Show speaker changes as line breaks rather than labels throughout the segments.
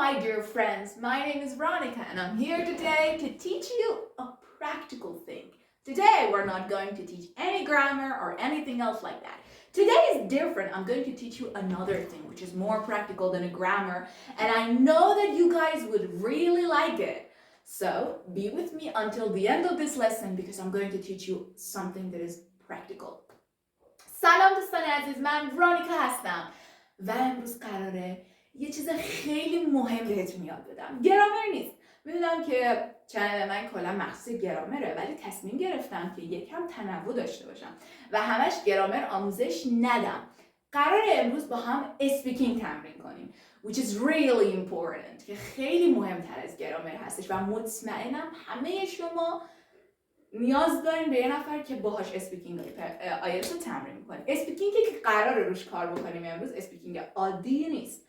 my dear friends, my name is Veronica and I'm here today to teach you a practical thing. Today we're not going to teach any grammar or anything else like that. Today is different. I'm going to teach you another thing which is more practical than a grammar, and I know that you guys would really like it. So be with me until the end of this lesson because I'm going to teach you something that is practical. سلام دوستان عزیز، من ورونیکا هستم و امروز قراره یه چیز خیلی مهم بهتون یاد بدم. گرامر نیست. میدونم که چنل من کلا مخصوص گرامره، ولی تصمیم گرفتم که یکم تنوع داشته باشم و همش گرامر آموزش ندم. قراره امروز با هم اسپیکینگ تمرین کنیم which is really important که خیلی مهمتر از گرامر هستش و مطمئنم همه شما نیاز داریم به یه نفر که باهاش اسپیکینگ آیلتس رو تمرین میکنه. اسپیکینگی که قراره روش کار بکنیم امروز اسپیکینگ عادی نیست.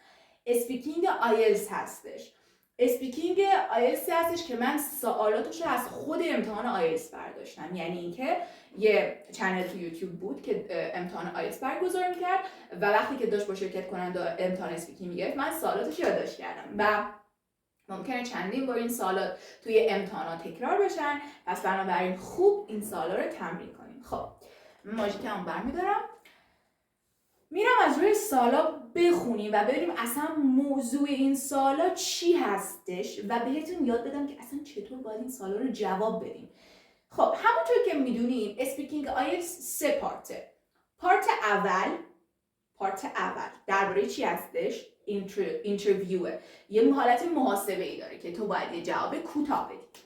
اسپیکینگ آیلتس هستش. اسپیکینگ آیلتس هستش که من سوالاتش رو از خود امتحان آیلتس برداشتم. یعنی اینکه یه چنل تو یوتیوب بود که امتحان آیلتس برگزار میکرد و وقتی که داشت با شرکت کننده امتحان اسپیکینگ میگرفت من سوالاتش یادداشت کردم و ممکنه چندین بار این سوالات توی امتحانات تکرار بشن، پس بنابراین خوب این سوالا رو تمرین کنیم. خب ماژیکمو برمیدارم، میرم از روی سوالا بخونیم و ببینیم اصلا موضوع این سوالا چی هستش و بهتون یاد بدم که اصلا چطور باید این سوالا رو جواب بدیم. خب همونطور که میدونیم اسپیکینگ آیلتس سه پارته. پارت اول درباره چی هستش؟ اینترویوه. یه حالت محاسبه ای داره که تو باید یه جواب کوتاه بدی.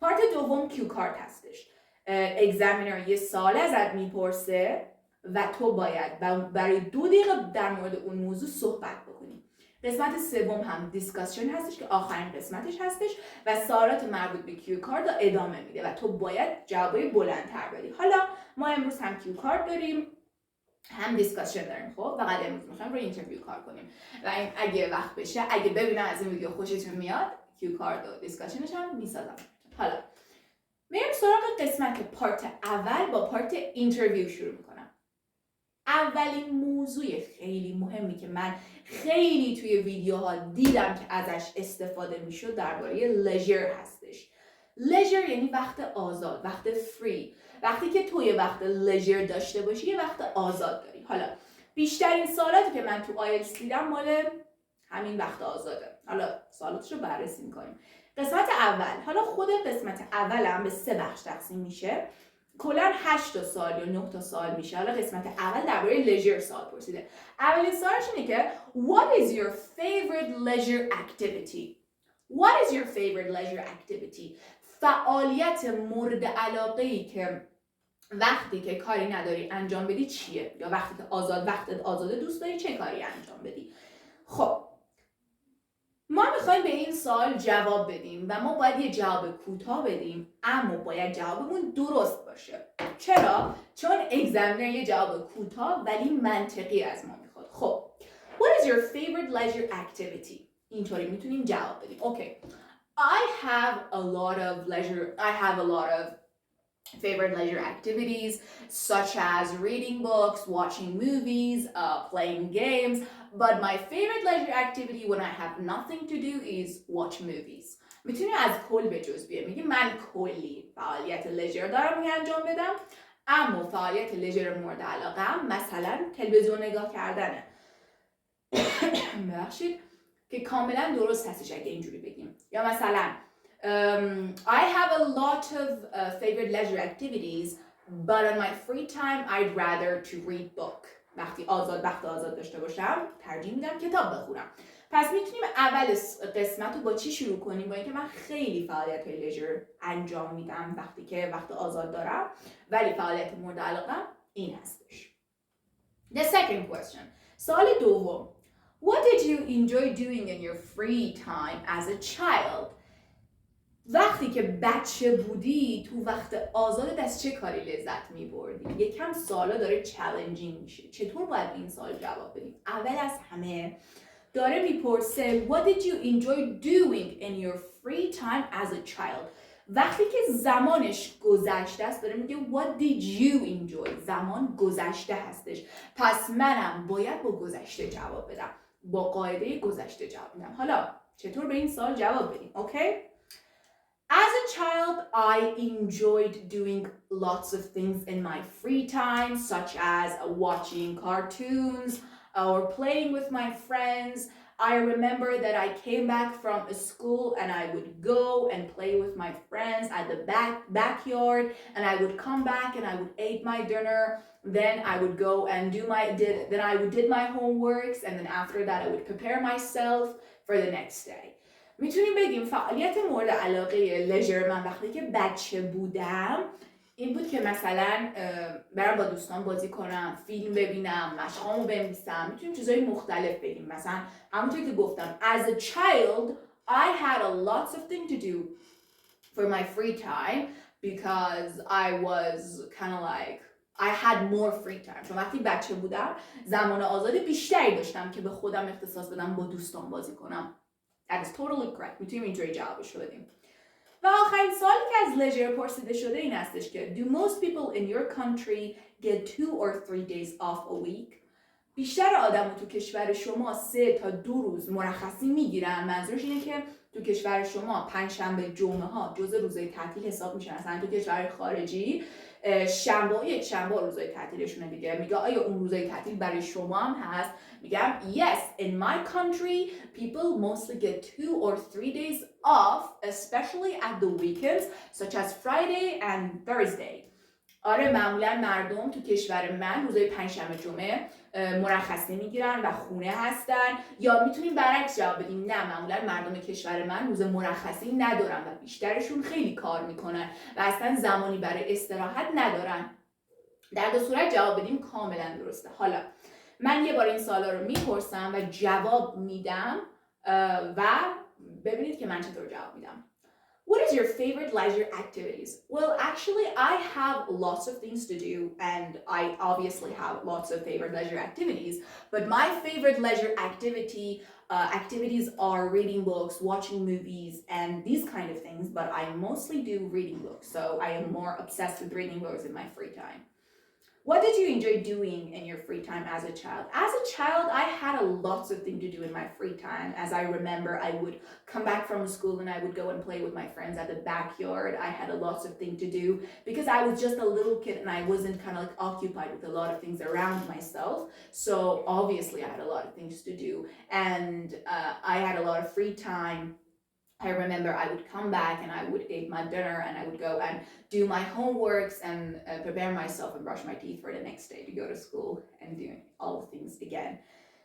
پارت دوم کیو کارت هستش. اگزامینر یه سوال ازت میپرسه و تو باید برای 2 دقیقه در مورد اون موضوع صحبت بکنی. قسمت سوم هم دیسکاشن هستش که آخرین قسمتش هستش و سوالات مربوط به کیو کارت رو ادامه میده و تو باید جوابای بلندتر بدی. حالا ما امروز هم کیو کارت داریم هم دیسکاشن داریم. خب فقط امروز میخوایم روی اینترویو کار کنیم و این اگه وقت بشه، اگه ببینم از این ویدیو خوشتون میاد، کیو کارت و دیسکاشنش هم میسازم. حالا میریم سراغ قسمت پارت اول. با پارت اینترویو شروع میکنم. اولین موضوع خیلی مهمی که من خیلی توی ویدیوها دیدم که ازش استفاده میشد درباره لژر هستش. لژر یعنی وقت آزاد، وقت فری. وقتی که تو یه وقت لژر داشته باشی یه وقت آزاد داری. حالا بیشترین سوالاتی که من تو آیلتس دیدم مال همین وقت آزاده. حالا سوالاتش رو بررسی می‌کنیم. قسمت اول، حالا خود قسمت اول هم به 3 بخش تقسیم میشه. کلا 8 تا سوال یا 9 تا سوال میشه. حالا قسمت اول درباره لژر سوال پرسیده. اولین سوالش اینه که What is your favorite leisure activity? What is your favorite leisure activity? فعالیت مورد علاقه‌ای که وقتی که کاری نداری انجام بدی چیه؟ یا وقتی که وقتت آزاده دوست داری چه کاری انجام بدی؟ خب ما میخوایم به این سوال جواب بدیم و ما باید یه جواب کوتاه بدیم، اما باید جوابمون درست باشه. چرا؟ چون اگزامینر یه جواب کوتاه ولی منطقی از ما میخواد. خب What is your favorite leisure activity? اینطوری میتونیم جواب بدیم. اوکی. I have a lot of favorite leisure activities such as reading books, watching movies, playing games, but my favorite leisure activity when I have nothing to do is watch movies. میتونی از کل به جز بیای. میگی من کلی فعالیت لژر دارم انجام بدم، اما فعالیت لژر مورد علاقه‌ام مثلا تلویزیون نگاه کردنه. ببخشید که کاملا درست هستش اگه اینجوری بگیم. یا مثلا I have a lot of favorite leisure activities, but on my free time I'd rather to read book. وقت آزاد داشته باشم ترجیح میدم کتاب بخونم. پس میتونیم اول قسمت رو با چی شروع کنیم؟ با اینکه من خیلی فعالیت لژر انجام میدم وقتی که وقت آزاد دارم، ولی فعالیت مورد علاقه این هستش. The second question. سوال دوم. What did you enjoy doing in your free time as a child? وقتی که بچه بودی تو وقت آزادت از چه کاری لذت میبردی؟ یکم سوالا داره چالنجینگ میشه. چطور باید این سوال جواب بدیم؟ اول از همه داره میپرسه What did you enjoy doing in your free time as a child? وقتی که زمانش گذشته است داره میگه What did you enjoy? زمان گذشته هستش. پس منم باید با گذشته جواب بدم. با قاعده گذشته جواب میدم. حالا چطور به این سوال جواب بدیم؟ اوکی؟ As a child, I enjoyed doing lots of things in my free time, such as watching cartoons or playing with my friends. I remember that I came back from school and I would go and play with my friends at the backyard, and I would come back and I would eat my dinner. Then I would go and then I would did my homeworks, and then after that I would prepare myself for the next day. میتونیم بگیم فعالیت مورد علاقه لژر من وقتی که بچه بودم این بود که مثلا برم با دوستان بازی کنم، فیلم ببینم، مشقامو بنویسم. میتونیم چیزای مختلف بگیم. مثلا همونطور که گفتم as a child I had a lots of things to do for my free time because I was kind of like I had more free time. چون وقتی بچه بودم زمان آزاد بیشتری داشتم که به خودم اختصاص بدم، با دوستان بازی کنم. That is totally correct. میتونیم اینجوری جوابش رو بدیم. و آخرین سوالی که از لژر پرسیده شده این هستش که Do most people in your country get 2 or 3 days off a week? بیشتر آدم تو کشور شما 3 تا 2 روز مرخصی میگیرن. منظورش اینه که تو کشور شما پنجشنبه جمعه ها جزء روزهای تعطیل حساب میشن. مثلا تو کشور خارجی شنبه و یک شنبه روزهای تعطیلشونه دیگه. میگه آیا اون روزهای تعطیل برای شما هم هست؟ میگم yes, in my country people mostly get 2 or 3 days off, especially at the weekends such as Friday and Thursday. آره معمولا مردم تو کشور من روزهای پنجشنبه جمعه مرخصی میگیرن و خونه هستن. یا میتونیم برعکس جواب بدیم نه، معمولا مردم کشور من روز مرخصی ندارن و بیشترشون خیلی کار میکنن و اصلا زمانی برای استراحت ندارن. در دو صورت جواب بدیم کاملا درسته. حالا من یه بار این سوالا رو میپرسم و جواب میدم و ببینید که من چطور جواب میدم. What is your favorite leisure activities? Well, actually, I have lots of things to do, and I obviously have lots of favorite leisure activities. But my favorite leisure activities are reading books, watching movies, and these kind of things. But I mostly do reading books, so I am more obsessed with reading books in my free time. What did you enjoy doing in your free time as a child? As a child, I had lots of things to do in my free time. As I remember, I would come back from school and I would go and play with my friends at the backyard. I had lots of things to do because I was just a little kid and I wasn't kind of like occupied with a lot of things around myself. So obviously I had a lot of things to do, and I had a lot of free time. I remember I would come back and I would eat my dinner and I would go and do my homeworks and prepare myself and brush my teeth for the next day to go to school and do all the things again.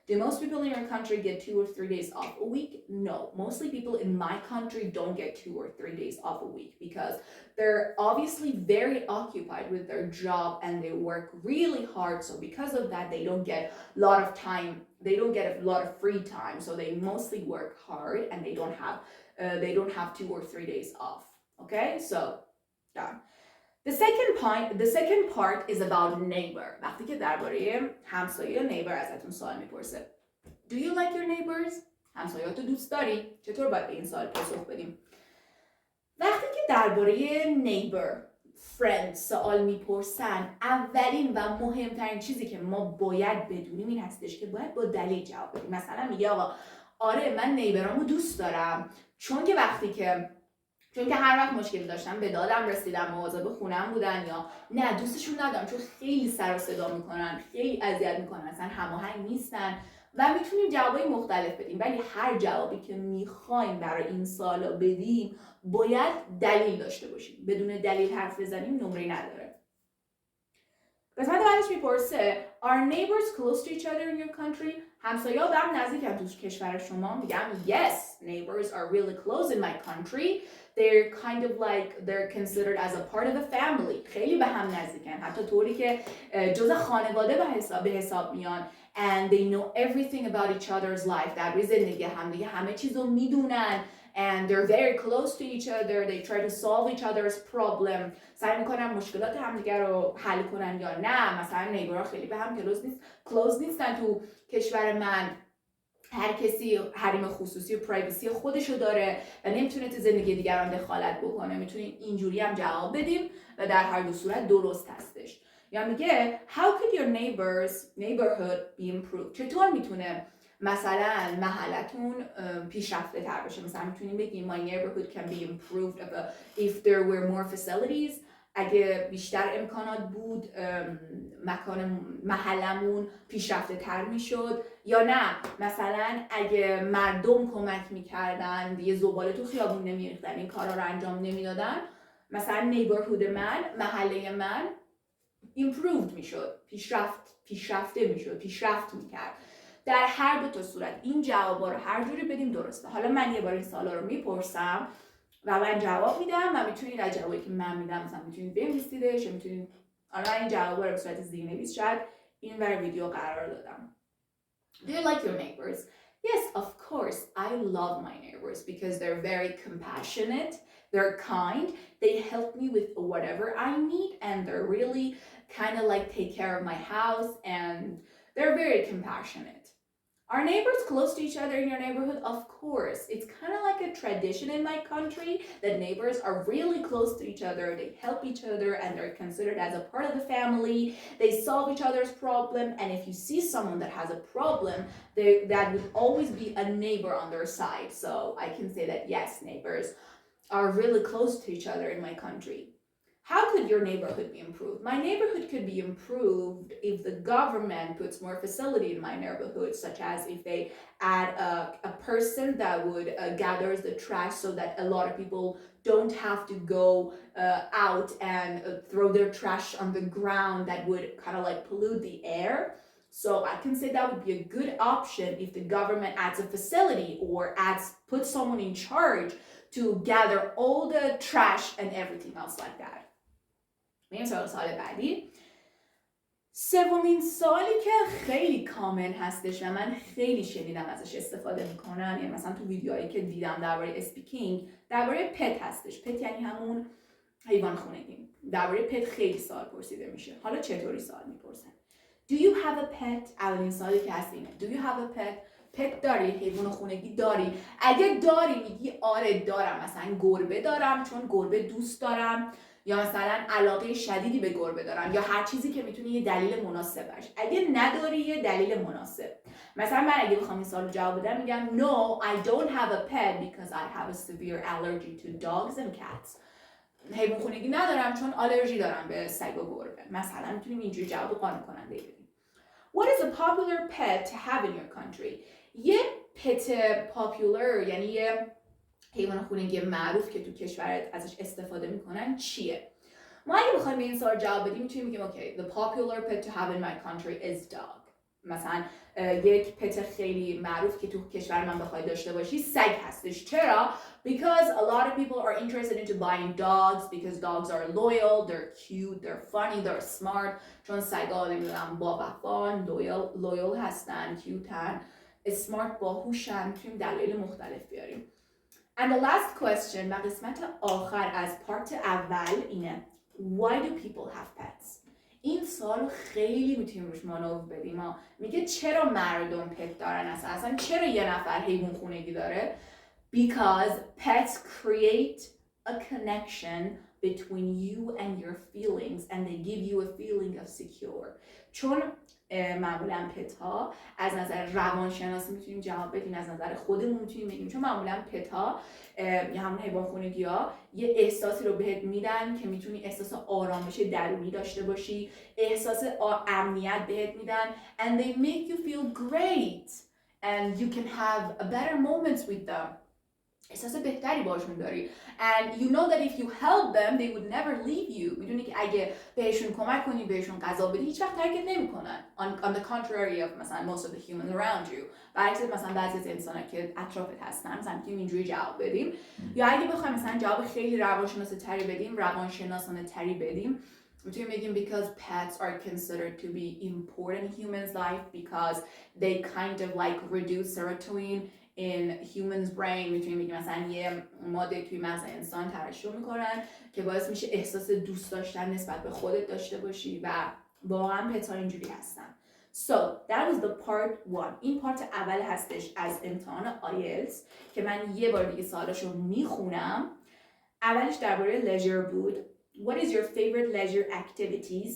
Do most people in your country get 2 or 3 days off a week? No, mostly people in my country don't get 2 or 3 days off a week because they're obviously very occupied with their job and they work really hard. So because of that, they don't get a lot of time. They don't get a lot of free time. So they mostly work hard and they don't have 2 or 3 days off. Okay, so done. The second part is about neighbor. وقتی که درباره همسایه neighbor ازتون سوال میپرسه. Do you like your neighbors? همسایه‌تو دوست داری؟ چطور باید به این سوال پاسخ بدیم؟ وقتی که درباره neighbor friend سوال میپرسن، اولین و مهمترین چیزی که ما باید بدونیم این هستش که باید با دلیل جواب بدیم. مثلا میگه آقا آره من نیبرامو دوست دارم چون که هر وقت مشکلی داشتم به دادم رسیدم، مواظب خونم بودن، یا نه دوستشون ندارم چون خیلی سر و صدا میکنن، خیلی اذیت میکنن، اصلا هماهنگ نیستن. و میتونیم جوابای مختلف بدیم، ولی هر جوابی که میخوایم برای این سوالا بدیم باید دلیل داشته باشیم. بدون دلیل حرف بزنیم نمره نداره. قسمت بعدش میپرسه Are neighbors close to each other in your country? همسایه‌ها به هم نزدیکن تو کشور شما؟ میگم Yes, neighbors are really close in my country. They're kind of like they're considered as a part of the family. خیلی به هم نزدیکن، حتی طوری که جزء خانواده به حساب میان. And they know everything about each other's life. در روی زندگی همدیگه همه چیزو میدونن. And they're very close to each other. They try to solve each other's problem. سعی میکنن مشکلات همدیگه رو حل کنن یا نه. مثلا نیبرها خیلی به هم کلوز نیستن. تو کشور من هر کسی حریم خصوصی و پرایوسی خودشو داره و نمیتونه تو زندگی دیگران دخالت بکنه. میتونیم اینجوری هم جواب بدیم و در هر دو صورت درست هستش. یا میگه How could your neighborhood be improved? چطور میتونه مثلا محلتون پیشرفته تر بشه. مثلا میتونیم بگیم my neighborhood can be improved if there were more facilities. اگه بیشتر امکانات بود محلمون پیشرفته تر میشد. یا نه مثلا اگه مردم کمک میکردن یه زباله تو خیابون نمیریختن، این کارا رو انجام نمیدادن، مثلا نیبرهود من، محله من improved میشد، پیشرفته میشد، پیشرفت میکرد. در هر دو تا صورت این جوابا رو هر جوری بدیم درسته. حالا من یه بار این سوالا رو میپرسم و من جواب میدم و میتونید از جوابی که من میدم مثلا میتونید بنویسیدش، یا میتونید حالا این جوابا رو به صورت زیرنویس شاید این ور ویدیو قرار دادم. Do you like your neighbors? Yes, of course. I love my neighbors because they're very compassionate, they're kind, they help me with whatever I need, and they're really kind of like take care of my house, and they're very compassionate. Are neighbors close to each other in your neighborhood? Of course. It's kind of like a tradition in my country that neighbors are really close to each other. They help each other and they're considered as a part of the family. They solve each other's problem. And if you see someone that has a problem, that would always be a neighbor on their side. So I can say that yes, neighbors are really close to each other in my country. How could your neighborhood be improved? My neighborhood could be improved if the government puts more facility in my neighborhood, such as if they add a person that would gathers the trash so that a lot of people don't have to go out and throw their trash on the ground that would kind of like pollute the air. So I can say that would be a good option if the government adds a facility or puts someone in charge to gather all the trash and everything else like that. میریم سراغ سوال بعدی. سومین سوالی که خیلی کامن هستش و من خیلی شنیدم ازش استفاده میکنن، یعنی مثلا تو ویدیوهایی که دیدم درباره اسپیکینگ، درباره پت هستش. پت یعنی همون حیوان خونگی. درباره پت خیلی سوال پرسیده میشه. حالا چطوری سوال میپرسن؟ Do you have a pet؟ اولین سوالی که هست اینه. Do you have a pet؟ پت داری؟ حیوان خونگی داری؟ اگه داری میگی آره دارم. مثلا گربه دارم چون گربه دوست دارم، یا مثلا علاقه شدیدی به گربه دارم، یا هر چیزی که میتونه یه دلیل مناسب باشه. اگه نداری یه دلیل مناسب، مثلا من اگه بخوام این سوالو جواب بدم میگم No, I don't have a pet because I have a severe allergy to dogs and cats. حیوان خونگی ندارم چون آلرژی دارم به سگ و گربه. مثلا میتونیم اینجوری جواب قانع کننده بدیم. What is a popular pet to have in your country? یه پت پاپولر یعنی یه حیوان خونگی معروف که تو کشورت ازش استفاده میکنن چیه؟ ما اگه بخوایم به این سوال جواب بدیم میتونیم بگیم okay, the popular pet to have in my country is dog. مثلا یک پت خیلی معروف که تو کشور من بخوای داشته باشی سگ هستش. چرا؟ Because a lot of people are interested into buying dogs because dogs are loyal, they're cute, they're funny, they're smart. چون سگا نمیدونم با وفان، loyal هستن، کیوتن، smart، باهوشن. میتونیم دلایل مختلف بیاریم. And the last question و قسمت آخر از پارت اول اینه Why do people have pets? این سوال خیلی میتونیم روش مانور بدیم. میگه چرا مردم پت دارن؟ اصلا چرا یه نفر حیوان خونگی داره؟ Because pets create a connection between you and your feelings and they give you a feeling of secure. چون معمولا پت ها از نظر روانشناسی میتونیم جواب بدیم، از نظر خودمون میتونیم بگیم، چون معمولا پت ها یا همون حیوان خونگی ها یه احساسی رو بهت میدن که میتونی احساس آرامش درونی داشته باشی، احساس امنیت بهت میدن and they make you feel great and you can have a better moments with them. احساس بهتری باشون داری and you know that if you help them they would never leave you. میدونی که اگه بهشون کمک کنی، بهشون غذا بدی، هیچ وقت ترکت نمیکنن. on the contrary of مثلا most of the humans around you. برعکس مثلا بعضی از انسان‌ها که اطرافت هستن مثلا میتونیم اینجوری جواب بدیم. یا اگه بخوایم مثلا جواب خیلی روانشناسانه تری بدیم میتونیم بگیم because pets are considered to be important in humans life because they kind of like reduce serotonin in humans brain. میتونیم بگیم مثلا یه ماده توی مغز انسان ترشح میکنن که باعث میشه احساس دوست داشتن نسبت به خودت داشته باشی و واقعا پت‌ها اینجوری هستن. So that was the part 1. این پارت اول هستش از امتحان آیلتس که من یه بار دیگه سوالاشو میخونم. اولش درباره leisure بود. What is your favorite leisure activities?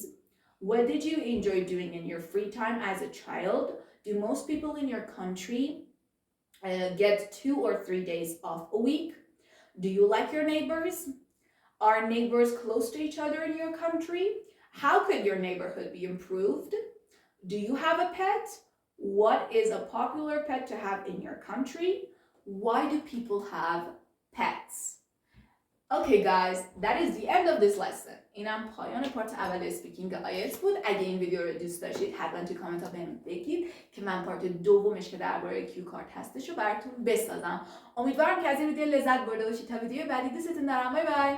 What did you enjoy doing in your free time as a child? Do most people in your country get 2 or 3 days off a week? Do you like your neighbors? Are neighbors close to each other in your country? How could your neighborhood be improved? Do you have a pet? What is a popular pet to have in your country? Why do people have pets? Okay guys, that is the end of this lesson. اینم پایان پارت اول اسپیکینگ آیلتس بود. اگه این ویدیو رو دوست داشتید حتما تو کامنت ها بهم بگید که من پارت دومش که درباره کیو کارت هستش رو براتون بسازم. امیدوارم که از این ویدیو لذت برده باشید. تا ویدیو بعدی دوستتون دارم. بای بای.